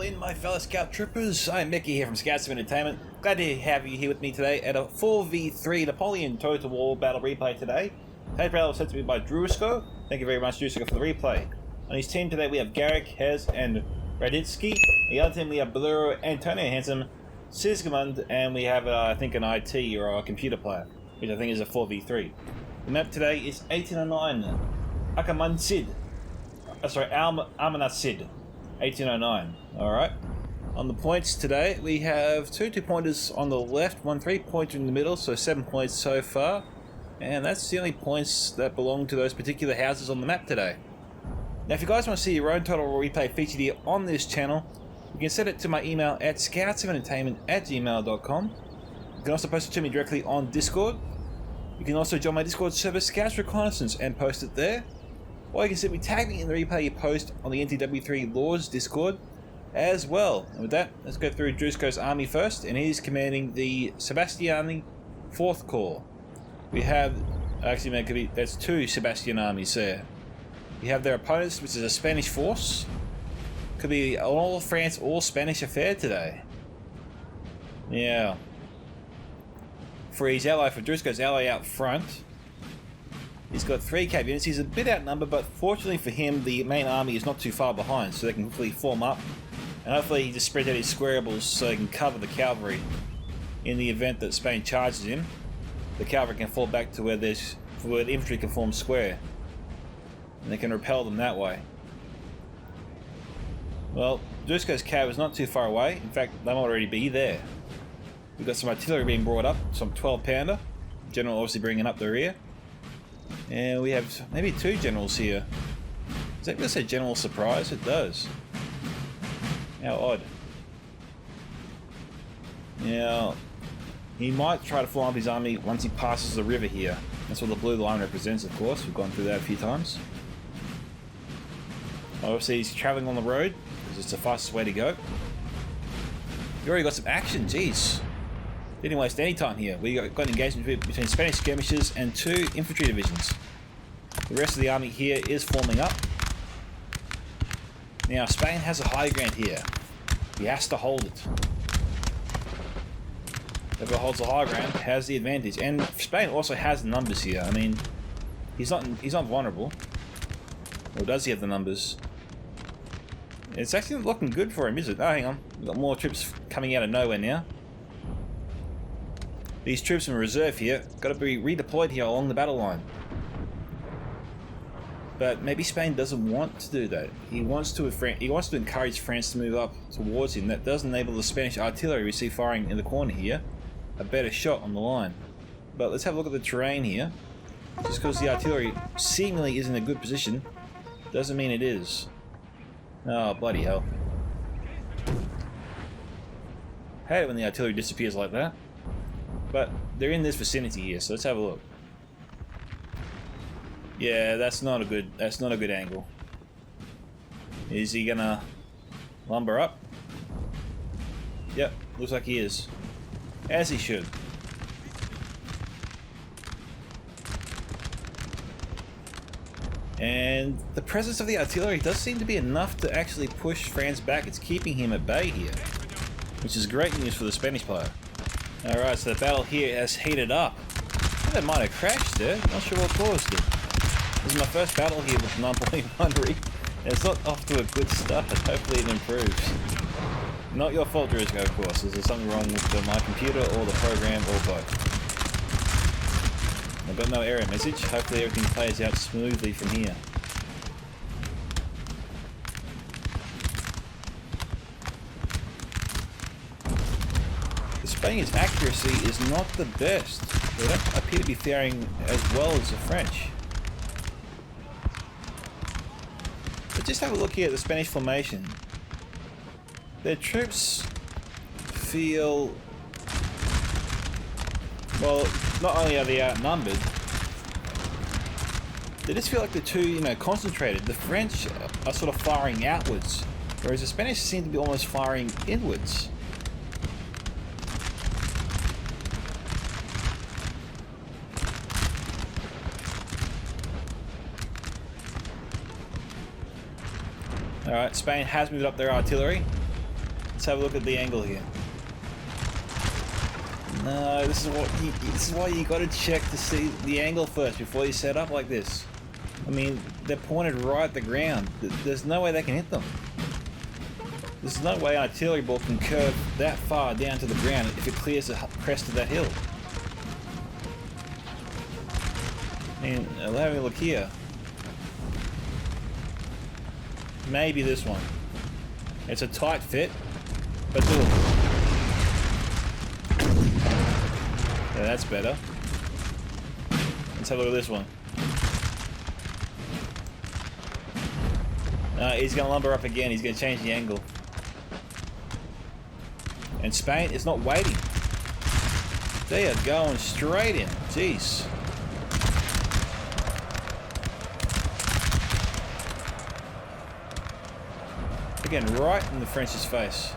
in, my fellow scout troopers. I'm Micka here from Scouts of Entertainment. Glad to have you here with me today at a 4v3 Napoleon Total War battle replay today. Today's battle was sent to me by Drusko. Thank you very much, Drusko, for the replay. On his team today we have Garrick, Hez, and Raditsky. The other team we have Bluro, Antonio Hansen, Sigismund, and we have, I think, an IT or a computer player, which I think is a 4v3. The map today is 1809. Almonacid 1809. Alright. On the points today, we have two 2-pointers on the left, one 3-pointer in the middle, so 7 points so far. And that's the only points that belong to those particular houses on the map today. Now, if you guys want to see your own Total War replay featured here on this channel, you can send it to my email at scoutsoфentertainment@gmail.com. You can also post it to me directly on Discord. You can also join my Discord server, Scouts Reconnaissance, and post it there. Or you can simply tag me in the replay you post on the NTW3 Lords Discord as well. And with that, let's go through Drusko's army first, and he's commanding the Sebastiani 4th Corps. We have, actually, that's two Sebastian armies there. We have their opponents, which is a Spanish force. Could be an all France, all Spanish affair today. Yeah. For his ally, for Drusko's ally out front, he's got 3 cav units. He's a bit outnumbered, but fortunately for him, the main army is not too far behind, so they can quickly form up. And hopefully he just spreads out his squarables so he can cover the cavalry in the event that Spain charges him. The cavalry can fall back to where the infantry can form square, and they can repel them that way. Well, Drusko's cav is not too far away. In fact, they might already be there. We've got some artillery being brought up, some 12-pounder. General obviously bringing up the rear. And we have maybe 2 generals here. Does that really say general surprise? It does. How odd. Now, he might try to form up his army once he passes the river here. That's what the blue line represents, of course. We've gone through that a few times. Obviously, he's travelling on the road because it's the fastest way to go. We already got some action, jeez. Didn't waste any time here. We got an engagement between Spanish skirmishers and 2 infantry divisions. The rest of the army here is forming up. Now, Spain has a high ground here. He has to hold it. Whoever holds the high ground has the advantage, and Spain also has the numbers here. I mean, he's not vulnerable. Or does he have the numbers? It's actually not looking good for him, is it? Oh, hang on. We've got more troops coming out of nowhere now. These troops in reserve here got to be redeployed here along the battle line. But maybe Spain doesn't want to do that. He wants to encourage France to move up towards him. That does enable the Spanish artillery we see firing in the corner here a better shot on the line. But let's have a look at the terrain here. Just because the artillery seemingly is in a good position doesn't mean it is. Oh, bloody hell. Hate it when the artillery disappears like that. But they're in this vicinity here, so let's have a look. Yeah, that's not a good angle. Is he gonna lumber up? Yep, looks like he is. As he should. And the presence of the artillery does seem to be enough to actually push France back. It's keeping him at bay here, which is great news for the Spanish player. Alright, so the battle here has heated up. I think that might have crashed there. Not sure what caused it. This is my first battle here with Napoleon, and it's not off to a good start. Hopefully it improves. Not your fault, Drusko, of course. Is there something wrong with my computer or the program or both? I've got no error message. Hopefully everything plays out smoothly from here. Spain's accuracy is not the best. They don't appear to be faring as well as the French. But just have a look here at the Spanish formation. Their troops feel... well, not only are they outnumbered, they just feel like they're too, concentrated. The French are sort of firing outwards, whereas the Spanish seem to be almost firing inwards. Alright, Spain has moved up their artillery. Let's have a look at the angle here. No, this is why you got to check to see the angle first before you set up like this. I mean, they're pointed right at the ground. There's no way they can hit them. There's no way an artillery ball can curve that far down to the ground if it clears the crest of that hill. I mean, having a look here. Maybe this one. It's a tight fit, but look. Yeah, that's better. Let's have a look at this one. He's going to lumber up again. He's going to change the angle. And Spain is not waiting. They are going straight in. Jeez. Again, right in the French's face.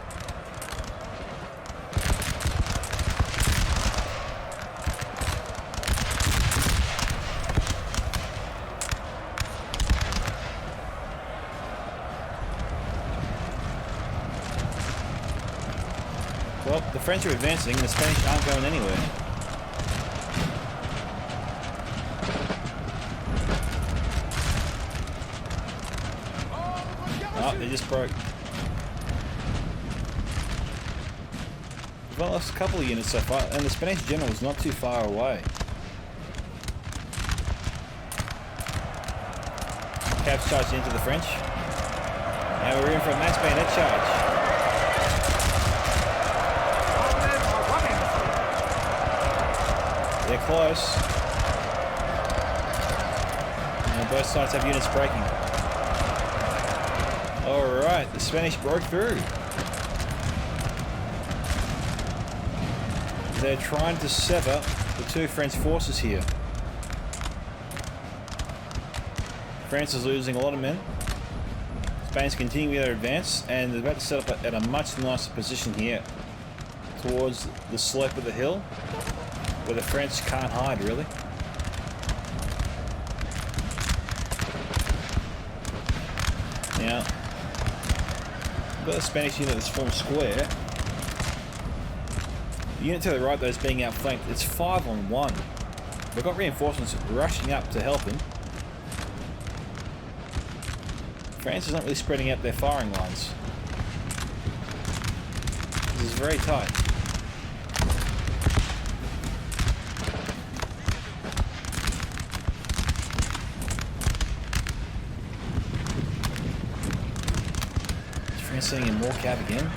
Well, the French are advancing, the Spanish aren't going anywhere. Oh, they just broke. We've lost a couple of units so far, and the Spanish general is not too far away. Cavs charged into the French. Now we're in for a mass bayonet charge. They're close. And both sides have units breaking. Alright, the Spanish broke through. They're trying to sever the two French forces here. France is losing a lot of men. Spain's continuing their advance, and they're about to set up at a much nicer position here towards the slope of the hill, where the French can't hide, really. Now, we've got a Spanish unit that's formed square. The unit to the right, though, is being outflanked. It's 5-on-1. They've got reinforcements rushing up to help him. France is not really spreading out their firing lines. This is very tight. Seeing more cav again.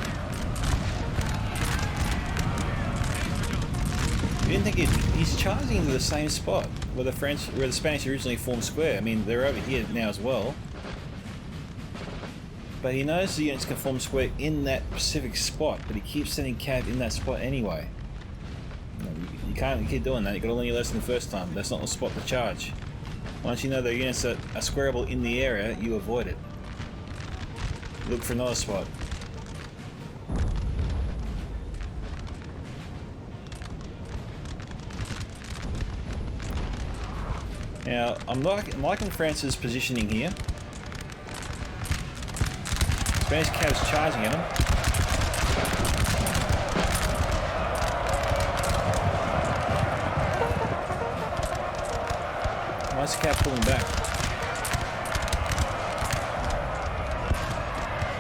You didn't think he's charging into the same spot where the Spanish originally formed square. I mean, they're over here now as well. But he knows the units can form square in that specific spot, but he keeps sending cav in that spot anyway. You can't keep doing that. You got to learn your lesson the first time. That's not the spot to charge. Once you know the units that are squareable in the area, you avoid it. Look for another spot. Now, I'm liking France's positioning here. Spanish Cavs charging at him. Why is the Cav pulling back?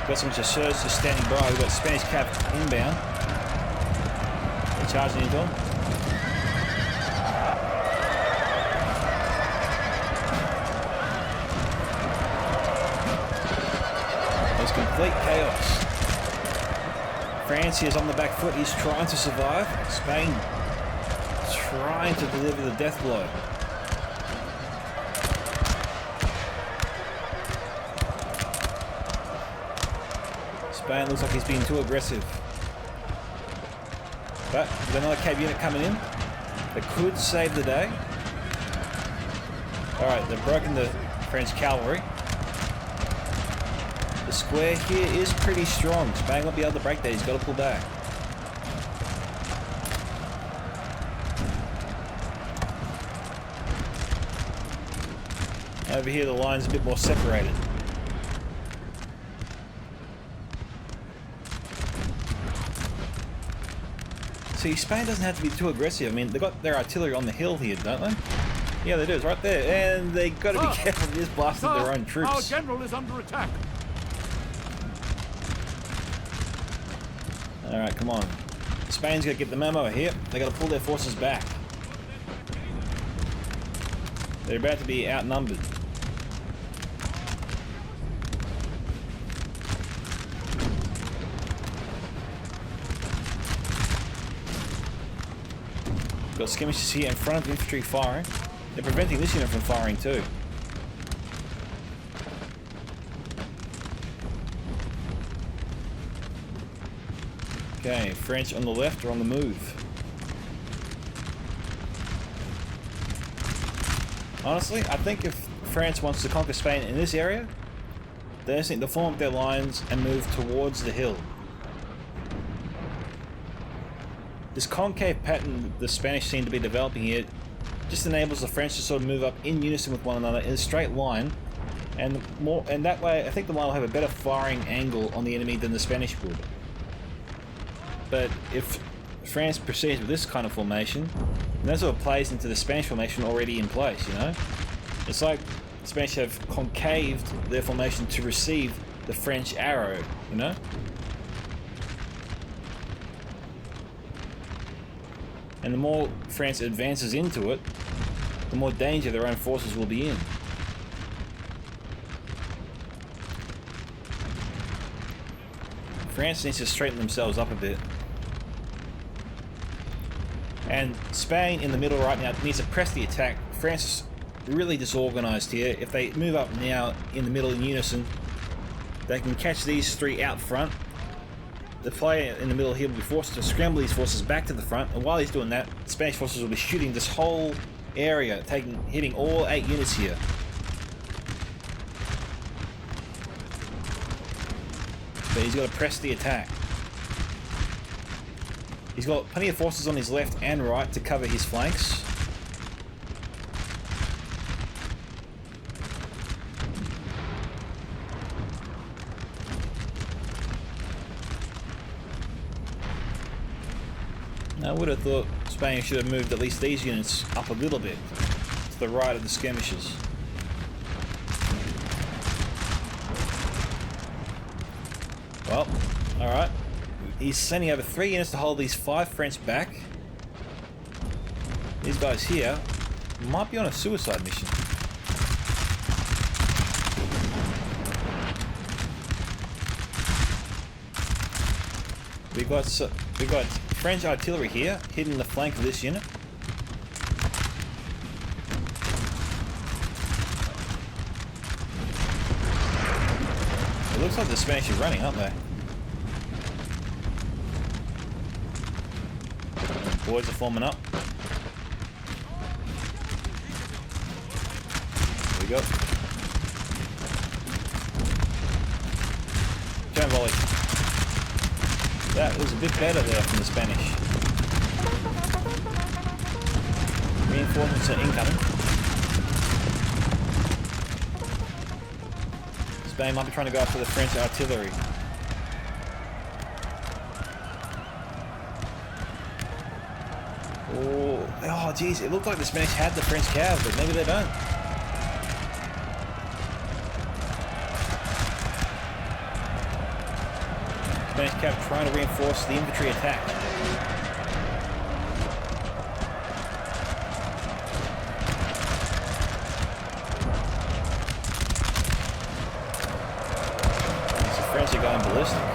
Got some chasseurs just standing by. We've got Spanish Cav inbound. They're charging into him. There's complete chaos. France is on the back foot. He's trying to survive. Spain trying to deliver the death blow. Spain looks like he's being too aggressive. But we've got another cav unit coming in that could save the day. Alright, they've broken the French cavalry. The square here is pretty strong. Spain won't be able to break that. He's got to pull back. Over here the line's a bit more separated. See, Spain doesn't have to be too aggressive. I mean, they've got their artillery on the hill here, don't they? Yeah, they do. It's right there. And they got to be careful of just blasting their own troops. Our general is under attack. Alright, come on. Spain's got to get the memo here. They got to pull their forces back. They're about to be outnumbered. Got skirmishes here in front of the infantry firing. They're preventing this unit from firing too. Okay, French on the left are on the move. Honestly, I think if France wants to conquer Spain in this area, they just need to form up their lines and move towards the hill. This concave pattern the Spanish seem to be developing here just enables the French to sort of move up in unison with one another in a straight line, and that way I think the line will have a better firing angle on the enemy than the Spanish would. But if France proceeds with this kind of formation, that sort of plays into the Spanish formation already in place, you know? It's like the Spanish have concaved their formation to receive the French arrow, you know? And the more France advances into it, the more danger their own forces will be in. France needs to straighten themselves up a bit. And Spain in the middle right now needs to press the attack. France is really disorganized here. If they move up now in the middle in unison, they can catch these three out front. The player in the middle here will be forced to scramble these forces back to the front, and while he's doing that, the Spanish forces will be shooting this whole area, hitting all 8 units here. But he's got to press the attack. He's got plenty of forces on his left and right to cover his flanks. I would have thought Spain should have moved at least these units up a little bit to the right of the skirmishes. Well, alright. He's sending over 3 units to hold these 5 French back. These guys here might be on a suicide mission. We got French artillery here, hitting the flank of this unit. It looks like the Spanish are running, aren't they? Boys are forming up. Here we go. Turn volley. That was a bit better there from the Spanish. Reinforcements are incoming. Spain might be trying to go after the French artillery. Oh geez, it looked like the Spanish had the French cav, but maybe they don't. Spanish cav trying to reinforce the infantry attack. The French are going ballistic.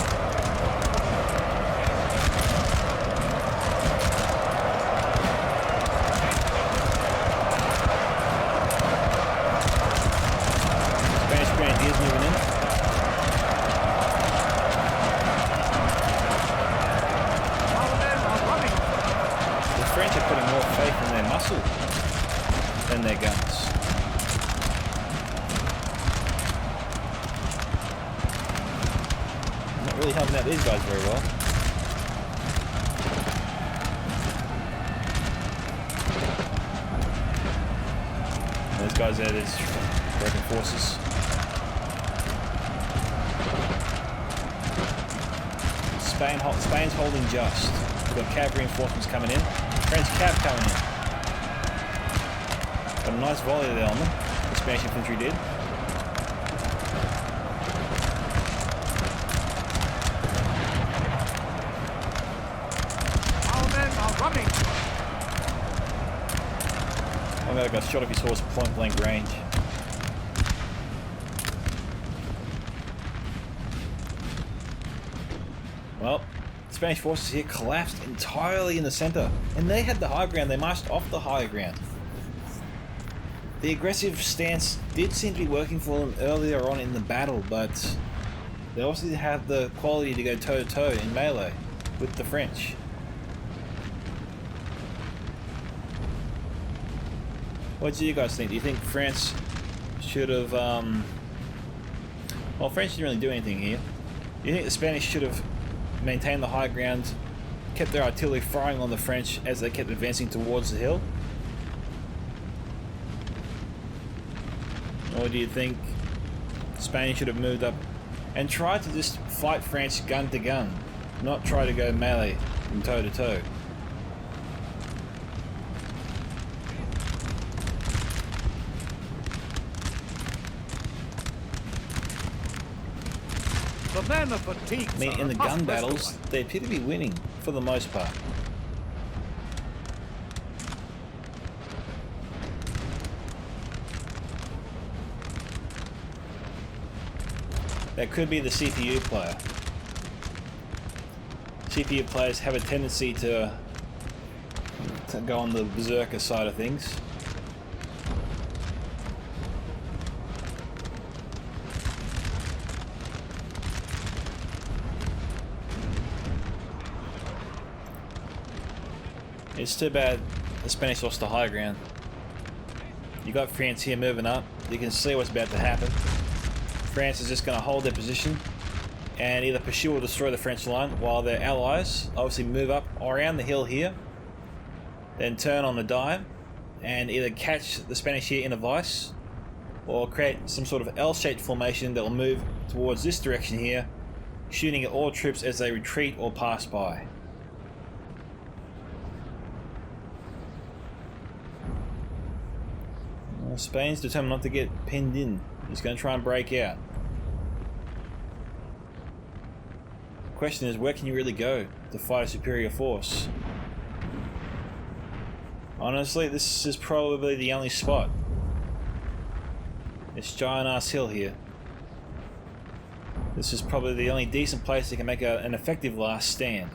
Than their guns. Not really helping out these guys very well. Those guys there, there's broken forces. Spain's holding just. We've got cav reinforcements coming in. French cav coming in. Got a nice volley there on them. The Spanish infantry did. Our men are running. Oh, I got shot off his horse point blank range. Well, the Spanish forces here collapsed entirely in the center, and they had the high ground. They marched off the high ground. The aggressive stance did seem to be working for them earlier on in the battle, but they also have the quality to go toe-to-toe in melee with the French. What do you guys think? Do you think France should have... Well, France didn't really do anything here. Do you think the Spanish should have maintained the high ground, kept their artillery firing on the French as they kept advancing towards the hill? Or do you think Spain should have moved up and tried to just fight France gun to gun, not try to go melee and toe to toe? The men are fatigued. I mean, in the gun battles, they appear to be winning for the most part. That could be the CPU player. CPU players have a tendency to go on the berserker side of things. It's too bad the Spanish lost the high ground. You got France here moving up. You can see what's about to happen. France is just going to hold their position and either pursue or destroy the French line while their allies obviously move up around the hill here, then turn on the dime and either catch the Spanish here in a vice or create some sort of L-shaped formation that will move towards this direction here, shooting at all troops as they retreat or pass by. Well, Spain's determined not to get pinned in. He's going to try and break out. The question is, where can you really go to fight a superior force? Honestly, this is probably the only spot. This giant ass hill here. This is probably the only decent place that can make an effective last stand.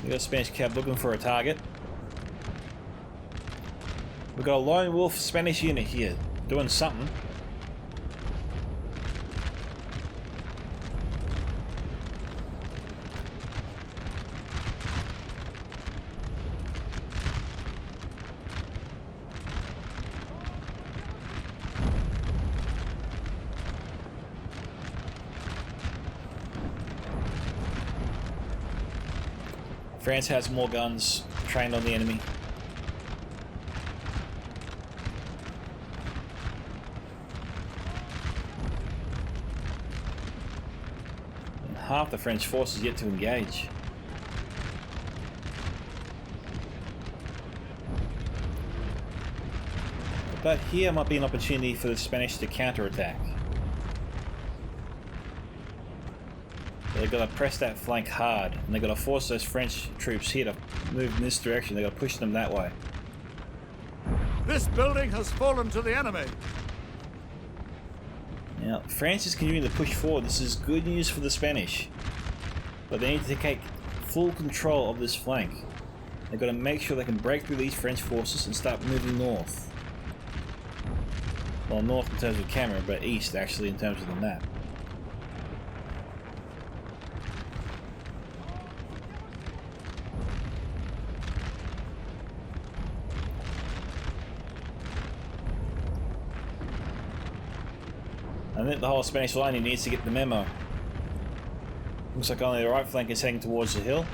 We got a Spanish cab looking for a target. We've got a lone wolf Spanish unit here doing something. France has more guns trained on the enemy. And half the French force is yet to engage. But here might be an opportunity for the Spanish to counterattack. They've got to press that flank hard, and they've got to force those French troops here to move in this direction. They've got to push them that way. This building has fallen to the enemy. Now, France is continuing to push forward. This is good news for the Spanish. But they need to take full control of this flank. They've got to make sure they can break through these French forces and start moving north. Well, north in terms of camera, but east actually in terms of the map. I think the whole Spanish line needs to get the memo. Looks like only the right flank is heading towards the hill.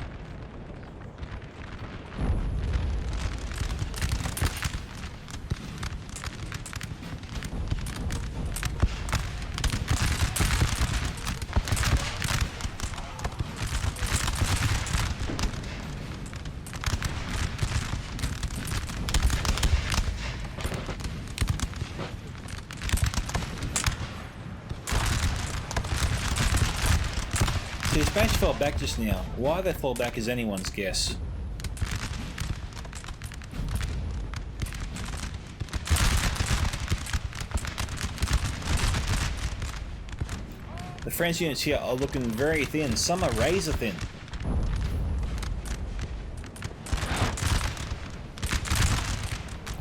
See, the Spanish fell back just now. Why they fall back is anyone's guess. The French units here are looking very thin. Some are razor thin.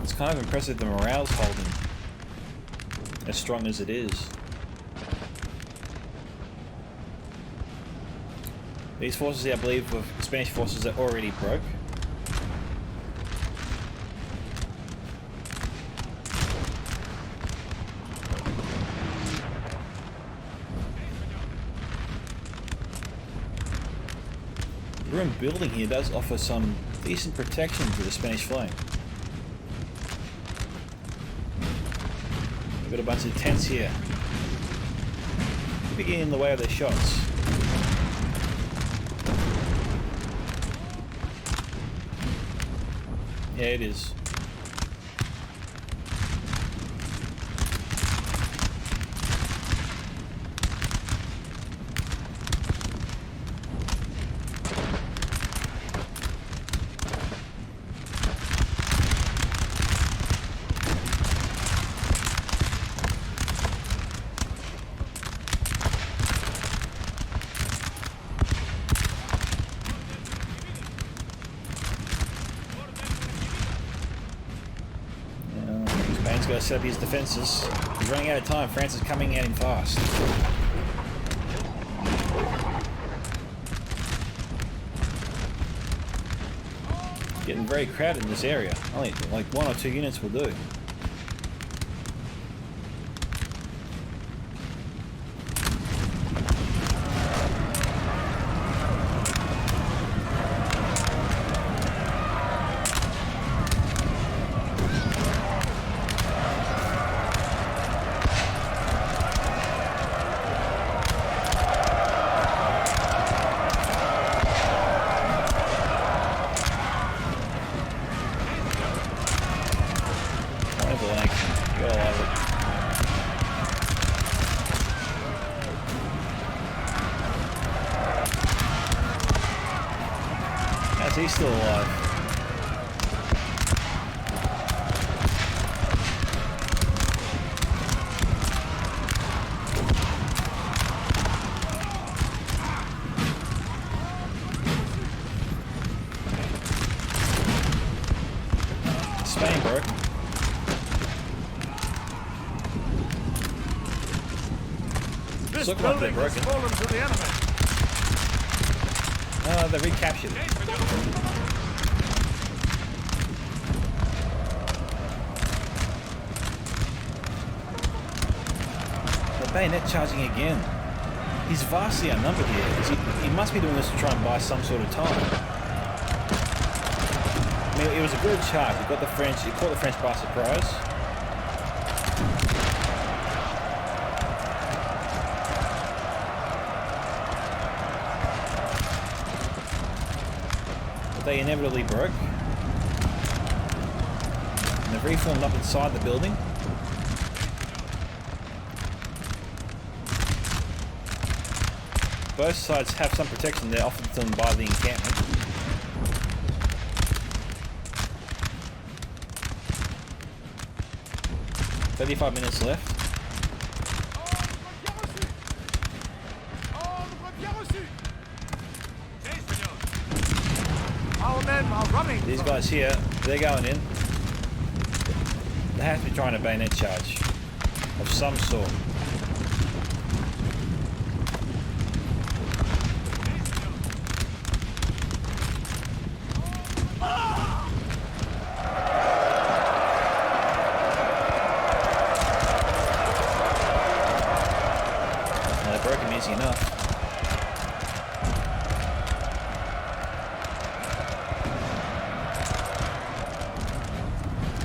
It's kind of impressive the morale's holding as strong as it is. These forces here, I believe, were Spanish forces that already broke. The ruined building here does offer some decent protection to the Spanish flank. We've got a bunch of tents here. Keep getting in the way of their shots. Yeah, it is. Spain's got to set up his defences. He's running out of time. France is coming at him fast. Getting very crowded in this area. Only like 1 or 2 units will do. He's still alive. Spain broke. This Look like they're building has broken. fallen to the enemy. They recaptured it. The bayonet charging again. He's vastly outnumbered here. He must be doing this to try and buy some sort of time. I mean, it was a good charge. He caught the French by surprise. They inevitably broke. And they've reformed up inside the building. Both sides have some protection there offered to them by the encampment. "35 minutes left. Our men are running. These guys here, they're going in. They have to be trying a bayonet charge of some sort. Now, they broke him easy enough.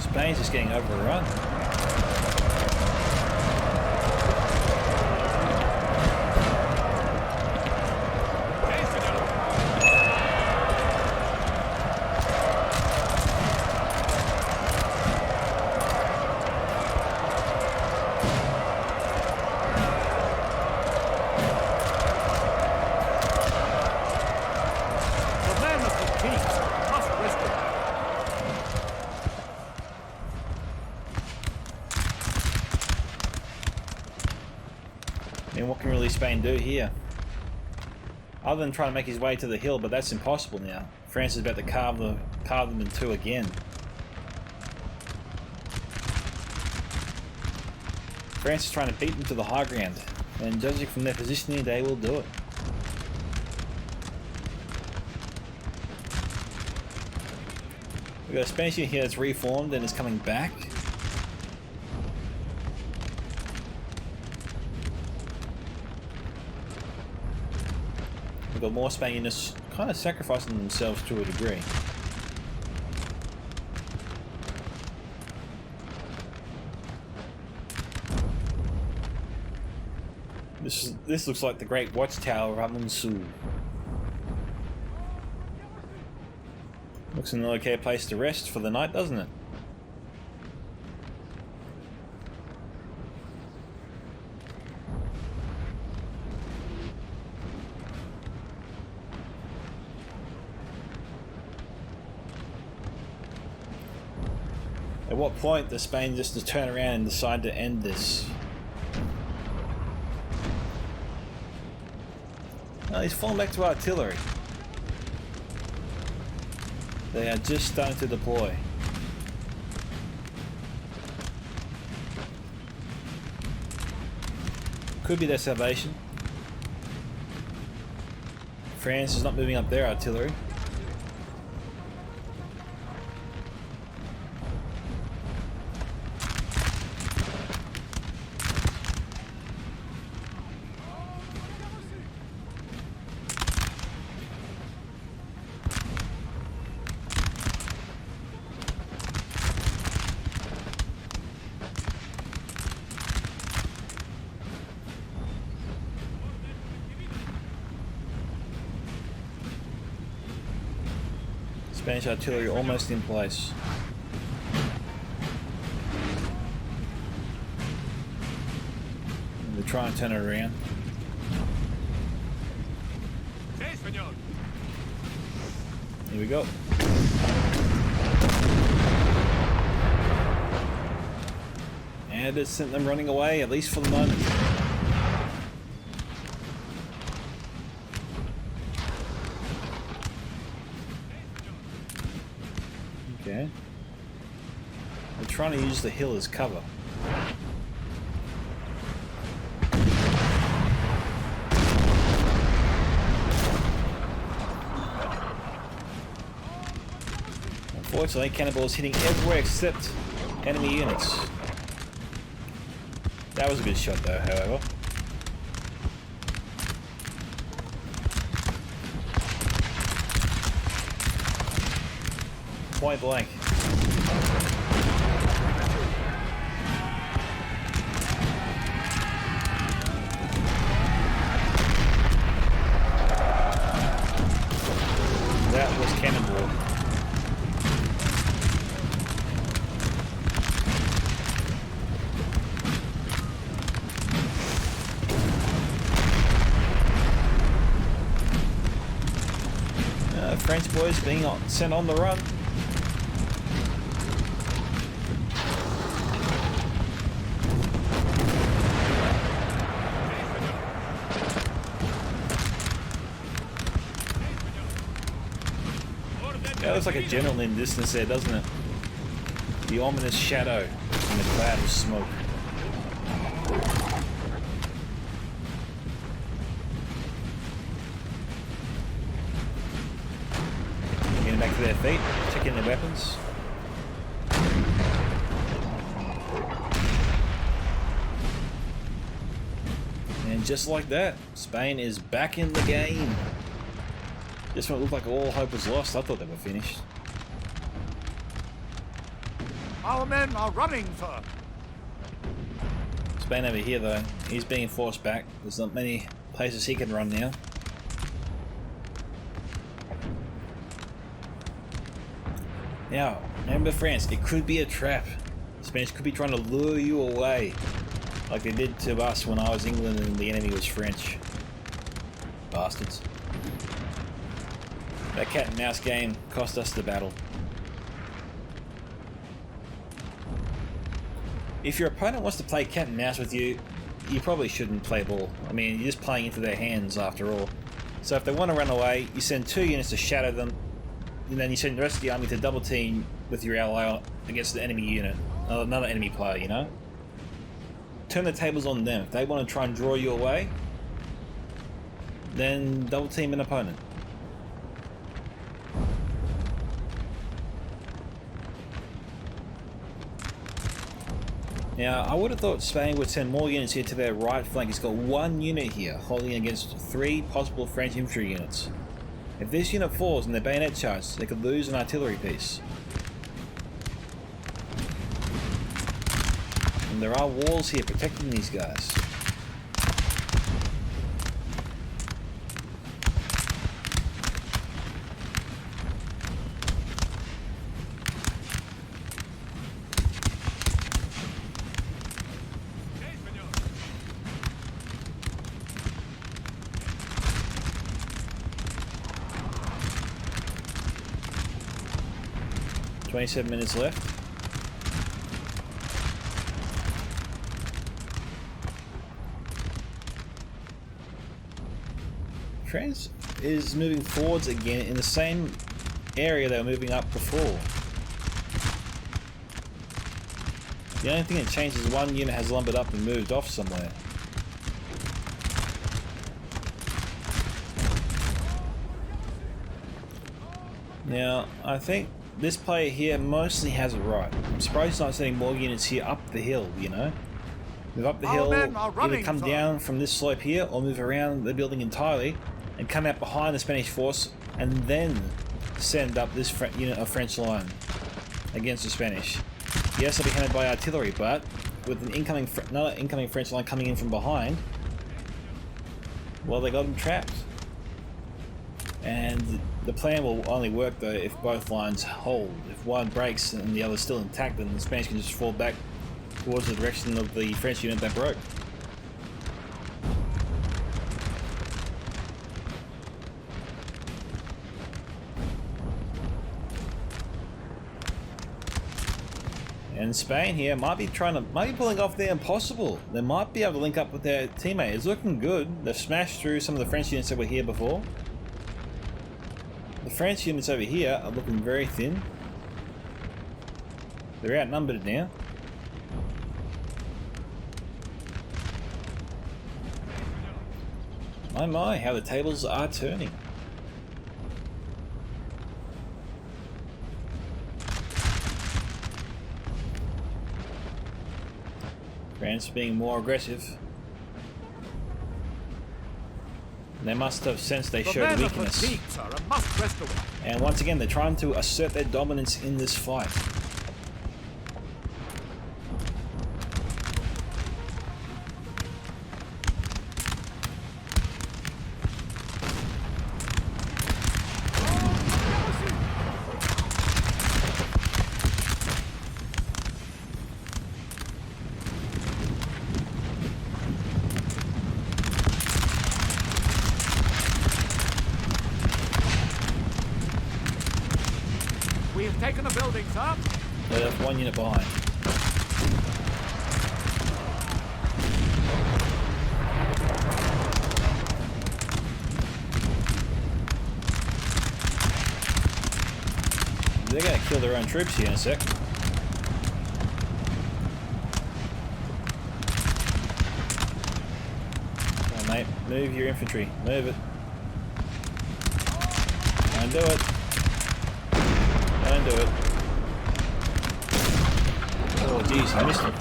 Spain's just getting overrun. really Spain do here? Other than trying to make his way to the hill, but that's impossible now. France is about to carve them in two again. France is trying to beat them to the high ground, and judging from their positioning, they will do it. We've got a Spanish unit here that's reformed and is coming back. We've got more Spanish units kind of sacrificing themselves to a degree. This looks like the Great Watchtower of Almonacid. Looks an okay place to rest for the night, doesn't it? At what point does Spain just turn around and decide to end this? No, he's falling back to artillery. They are just starting to deploy. Could be their salvation. France is not moving up their artillery. Spanish artillery almost in place. They're trying to turn it around. Here we go. And it sent them running away, at least for the moment. Okay. They're trying to use the hill as cover. Unfortunately, cannonballs hitting everywhere except enemy units. That was a good shot though, however. Point blank. That was cannonball. French boys being sent on the run. That looks like a general in distance there, doesn't it? The ominous shadow in the cloud of smoke. Getting back to their feet, checking their weapons. And just like that, Spain is back in the game. Just when it looked like all hope was lost, I thought they were finished. Our men are running, sir. Spain over here though, he's being forced back. There's not many places he can run now. Now, remember France, it could be a trap. The Spanish could be trying to lure you away, like they did to us when I was England and the enemy was French. Bastards. That cat and mouse game cost us the battle. If your opponent wants to play cat and mouse with you, you probably shouldn't play ball. I mean, you're just playing into their hands after all. So if they want to run away, you send 2 units to shatter them, and then you send the rest of the army to double team with your ally against the enemy unit, another enemy player, you know? Turn the tables on them. If they want to try and draw you away, then double team an opponent. Now, I would have thought Spain would send more units here to their right flank. It's got 1 unit here, holding against 3 possible French infantry units. If this unit falls in their bayonet charge, they could lose an artillery piece. And there are walls here protecting these guys. "27 minutes left. France is moving forwards again in the same area they were moving up before. The only thing that changed is 1 unit has lumbered up and moved off somewhere. Now, I think this player here mostly has it right. I'm surprised he's not sending more units here up the hill, you know? Move up the hill, either come down from this slope here or move around the building entirely and come out behind the Spanish force and then send up this unit of French line against the Spanish. Yes, they'll be hammered by artillery, but with an another incoming French line coming in from behind, well, they got them trapped. And the plan will only work though if both lines hold. If one breaks and the other's still intact, then the Spanish can just fall back towards the direction of the French unit that broke. And Spain here might be pulling off the impossible. They might be able to link up with their teammate. It's looking good. They've smashed through some of the French units that were here before. The French units over here are looking very thin. They're outnumbered now. My, how the tables are turning. France being more aggressive. They must have sensed they showed weakness. And once again, they're trying to assert their dominance in this fight. We have taken the building, sir. They left 1 unit behind. They're going to kill their own troops here in a sec. Come on, mate. Move your infantry. Move it. Don't do it. Don't do it. Oh, jeez, I missed him.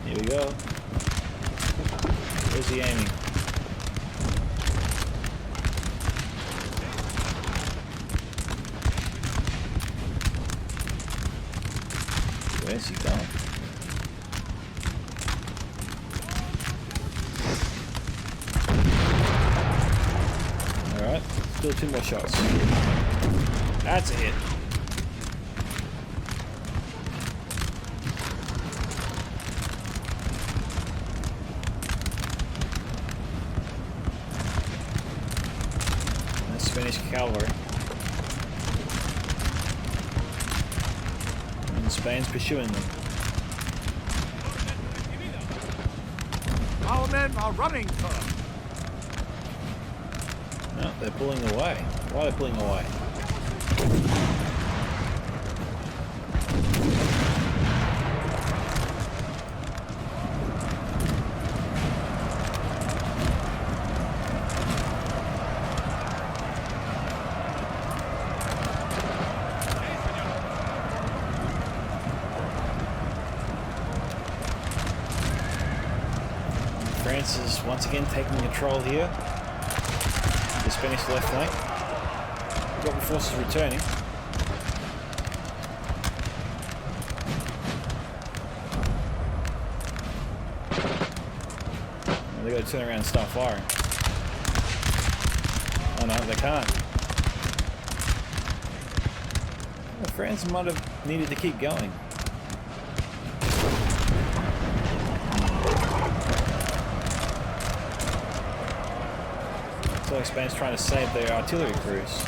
Here we go. Where's he aiming? Where's he going? Alright, still 2 more shots. That's a hit. Spanish cavalry. And Spain's pursuing them. Our men are running, sir. No, they're pulling away. Why are they pulling away? France is once again taking control here. The Spanish left flank. Got the forces returning. They got to turn around and start firing. Oh no, they can't. Well, France might have needed to keep going. It's like Spain's trying to save their artillery crews.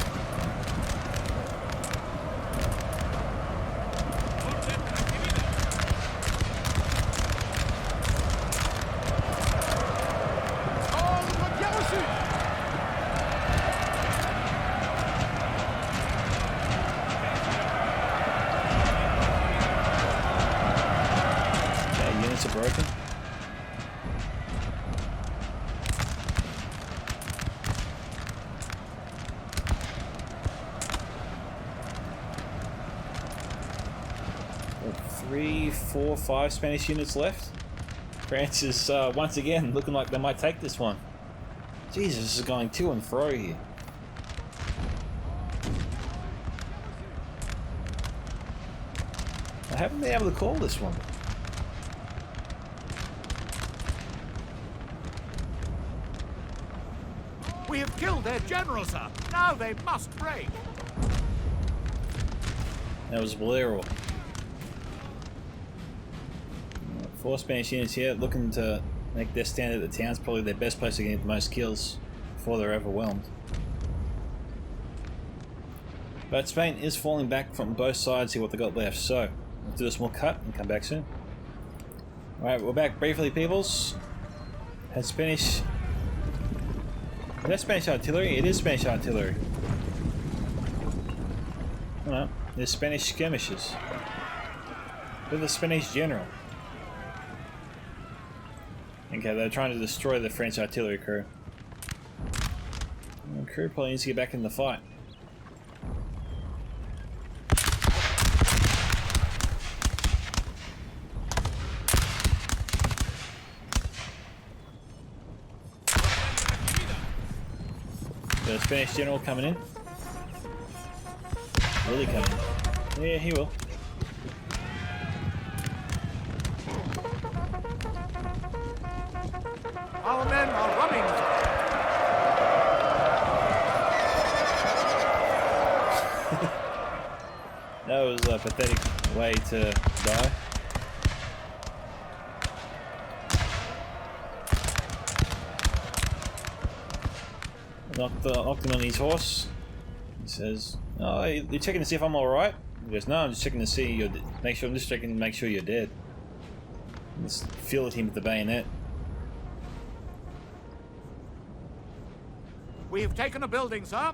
Yeah, units are broken. Three, four, five Spanish units left. France is once again looking like they might take this one. Jesus, this is going to and fro here. I haven't been able to call this one. We have killed their general, sir. Now they must break. That was Bolero. Four Spanish units here looking to make their stand at the town's probably their best place to get the most kills before they're overwhelmed. But Spain is falling back from both sides here what they got left, so we'll do a small cut and come back soon. Alright, we're back briefly, peoples. Had Spanish... Is that Spanish artillery? It is Spanish artillery. Oh no, there's Spanish skirmishers. With the Spanish general. Okay, they're trying to destroy the French artillery crew. The crew probably needs to get back in the fight. The Spanish general coming in. Really coming in. Yeah, he will. Our men are running. That was a pathetic way to die. Knocked him on his horse. He says, "Oh, you're checking to see if I'm all right?" He goes, "No, I'm just checking to see you're. I'm just checking to make sure you're dead." Just feel at him with the bayonet. We have taken a building, sir.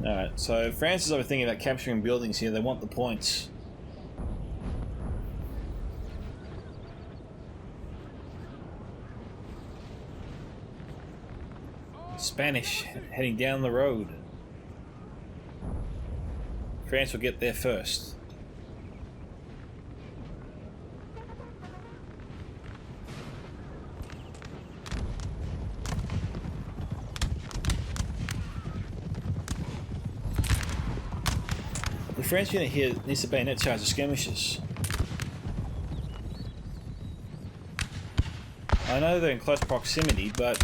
Alright, so France is overthinking about capturing buildings here. They want the points. Spanish heading down the road. France will get there first. The French unit here needs to bayonet charge the skirmishers. I know they're in close proximity, but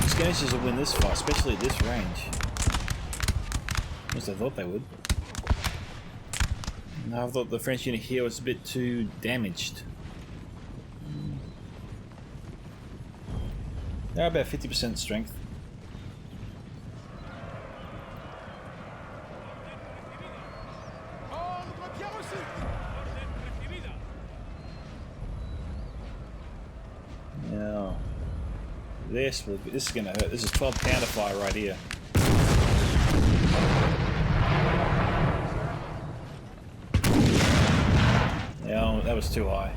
skirmishers will win this fight, especially at this range. At least I thought they would. I thought the French unit here was a bit too damaged. They're about 50% strength. Now, this is going to hurt. This is 12 counter fire right here. Yeah, that was too high.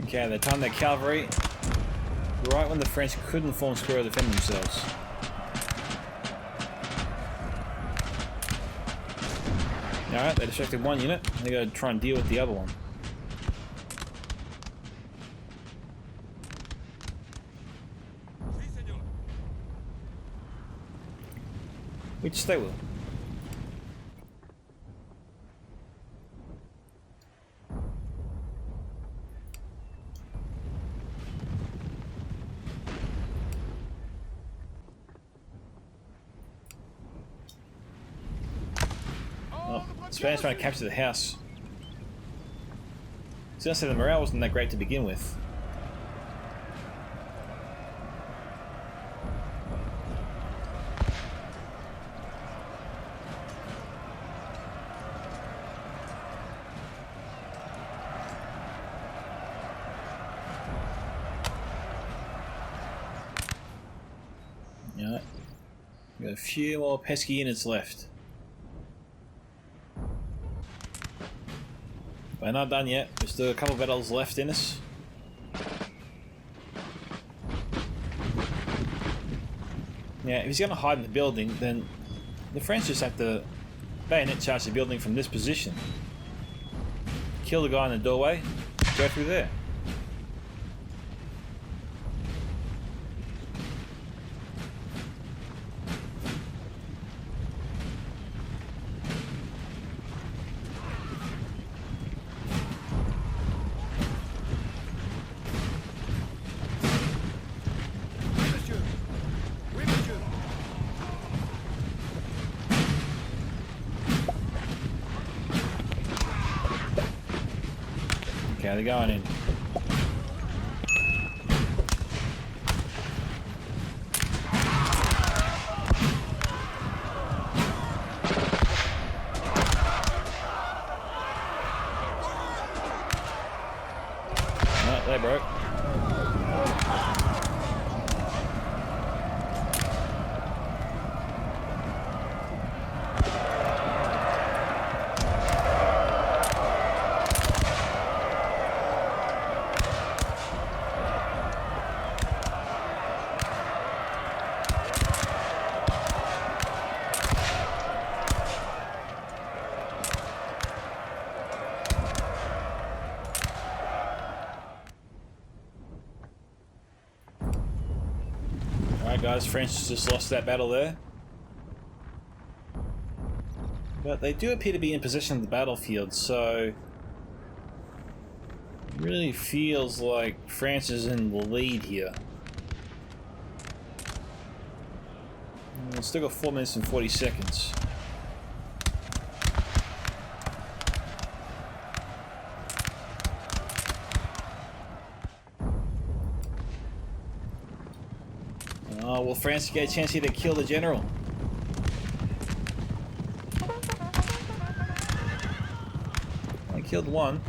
Okay, they timed their cavalry right when the French couldn't form square or defend themselves. Alright, they distracted one unit, and they gotta try and deal with the other one. We just stay with them. Oh, the Spanish trying to capture the house. So I said the morale wasn't that great to begin with. Yeah, we got a few more pesky units left. We're not done yet. There's still a couple of battles left in us. Yeah, if he's going to hide in the building, then the French just have to bayonet charge the building from this position. Kill the guy in the doorway, go through there. Okay, they're going in. No, they broke. Alright guys, French just lost that battle there. But they do appear to be in possession of the battlefield, so it really feels like France is in the lead here. We've still got 4 minutes and 40 seconds. Oh, will France get a chance here to kill the general? I killed one.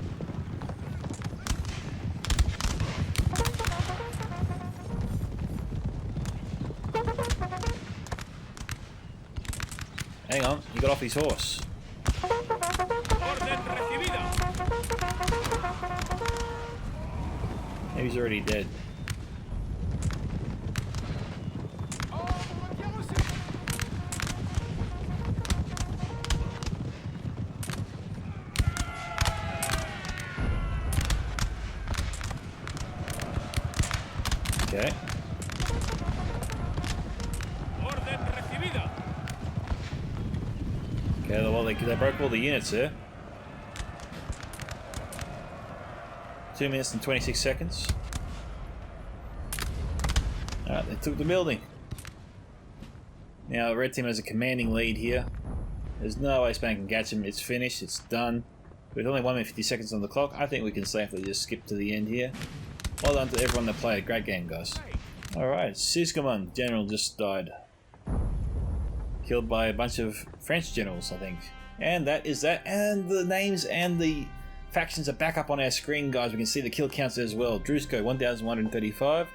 Hang on, he got off his horse. Maybe he's already dead. Okay. Okay, well, they broke all the units there. 2 minutes and 26 seconds. Alright, they took the building. Now, the red team has a commanding lead here. There's no way Spain can catch him. It's finished. It's done. With only 1 minute 50 seconds on the clock, I think we can safely just skip to the end here. Well done to everyone that played. Great game, guys. Alright, Sigismund General just died. Killed by a bunch of French generals, I think. And that is that. And the names and the factions are back up on our screen, guys. We can see the kill counts as well. Drusko, 1,135.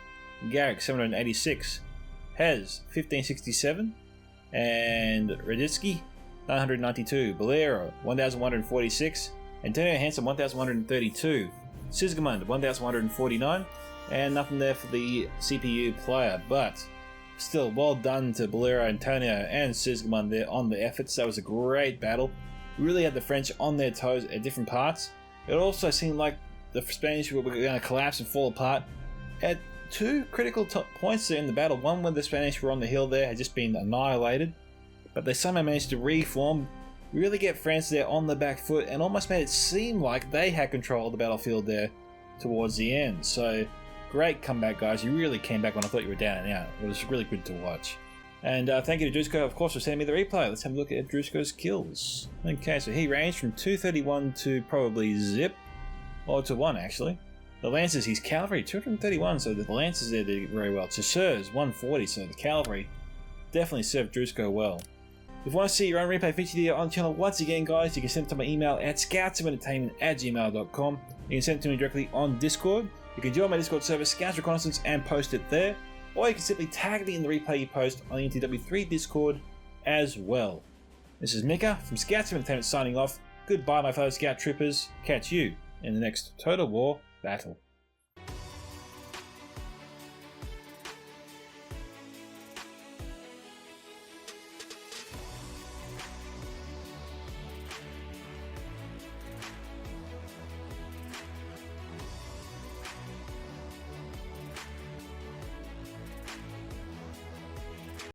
Garrick, 786. Hez, 1567. And Raditsky, 992. Bolero, 1,146. Antonio Hansen, 1,132. Sigismund, 1,149. And nothing there for the CPU player, but still, well done to Bolero, Antonio, and Sigismund there on the efforts. That was a great battle. Really had the French on their toes at different parts. It also seemed like the Spanish were going to collapse and fall apart at two critical points there in the battle. One when the Spanish were on the hill there had just been annihilated, but they somehow managed to reform, really get France there on the back foot, and almost made it seem like they had control of the battlefield there towards the end. So great comeback, guys. You really came back when I thought you were down and out. It was really good to watch. And thank you to Drusko, of course, for sending me the replay. Let's have a look at Drusko's kills. Okay, so he ranged from 231 to probably zip, or to 1 actually. The Lancers, his cavalry, 231, so the Lancers there did very well. Chasseurs, 140, so the cavalry definitely served Drusko well. If you want to see your own replay featured here on the channel, once again, guys, you can send it to my email at scoutsoфentertainment@gmail.com. You can send it to me directly on Discord. You can join my Discord server, Scouts Reconnaissance, and post it there. Or you can simply tag me in the replay you post on the NTW3 Discord as well. This is Micka from Scouts of Entertainment signing off. Goodbye, my fellow Scout Troopers. Catch you in the next Total War battle.